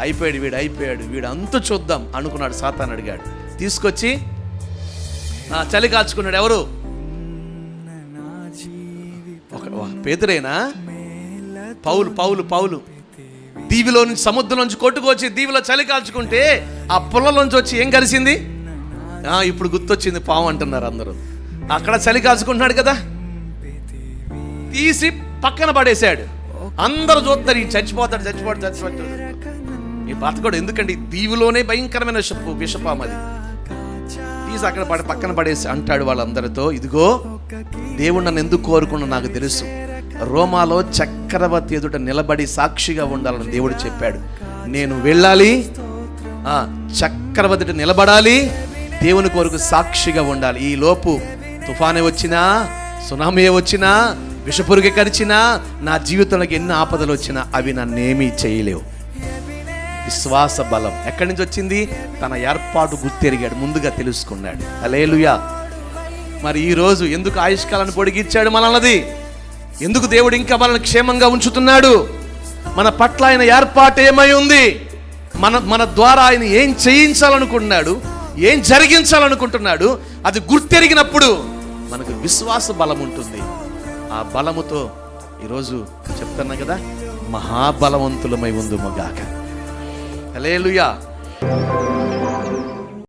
అయిపోయాడు వీడు అంతు చూద్దాం అనుకున్నాడు. సాతాను అడిగాడు, తీసుకొచ్చి చలి కాల్చుకున్నాడు. ఎవరు? పేతురేనా? పౌలు దీవిలో నుంచి, సముద్రం నుంచి కొట్టుకొచ్చి దీవిలో చలి కాల్చుకుంటే ఆ పుల్లలోంచి వచ్చి ఏం కలిసింది? ఇప్పుడు గుర్తొచ్చింది, పాము అంటున్నారు అందరూ. అక్కడ చలి కాల్చుకుంటున్నాడు కదా, తీసి పక్కన పడేశాడు. అందరూ చూస్తారు, ఈ చచ్చిపోతాడు ఈ బతకడు. ఎందుకంటే దీవిలోనే భయంకరమైన విషపాము అది. తీసి అక్కడ పక్కన పడేసి అంటాడు వాళ్ళందరితో, ఇదిగో దేవుడు నన్ను ఎందుకు కోరుకున్నా నాకు తెలుసు. రోమాలో చక్రవర్తి ఎదుట నిలబడి సాక్షిగా ఉండాలని దేవుడు చెప్పాడు. నేను వెళ్ళాలి, చక్రవర్తి నిలబడాలి, దేవుని కొరకు సాక్షిగా ఉండాలి. ఈ లోపు తుఫానే వచ్చినా, సునామీ వచ్చినా, విషపురుగు కరిచినా, నా జీవితంలోకి ఎన్ని ఆపదలు వచ్చినా అవి నన్నేమీ చేయలేవు. విశ్వాస బలం ఎక్కడి నుంచి వచ్చింది? తన ఏర్పాటు గుర్తెరిగాడు, ముందుగా తెలుసుకున్నాడు. హల్లెలూయా. మరి ఈరోజు ఎందుకు ఆయుష్కాలను పొడిగిచ్చాడు మనల్ని? ఎందుకు దేవుడు ఇంకా మనల్ని క్షేమంగా ఉంచుతున్నాడు? మన పట్ల ఆయన ఏర్పాటు ఏమై ఉంది? మన ద్వారా ఆయన ఏం చేయించాలనుకుంటున్నాడు, ఏం జరిగించాలనుకుంటున్నాడు, అది గుర్తెరిగినప్పుడు మనకు విశ్వాస బలం ఉంటుంది. ఆ బలముతో ఈరోజు చెప్తున్నా కదా, మహాబలవంతులమై ఉందుముగాక. హల్లెలూయా.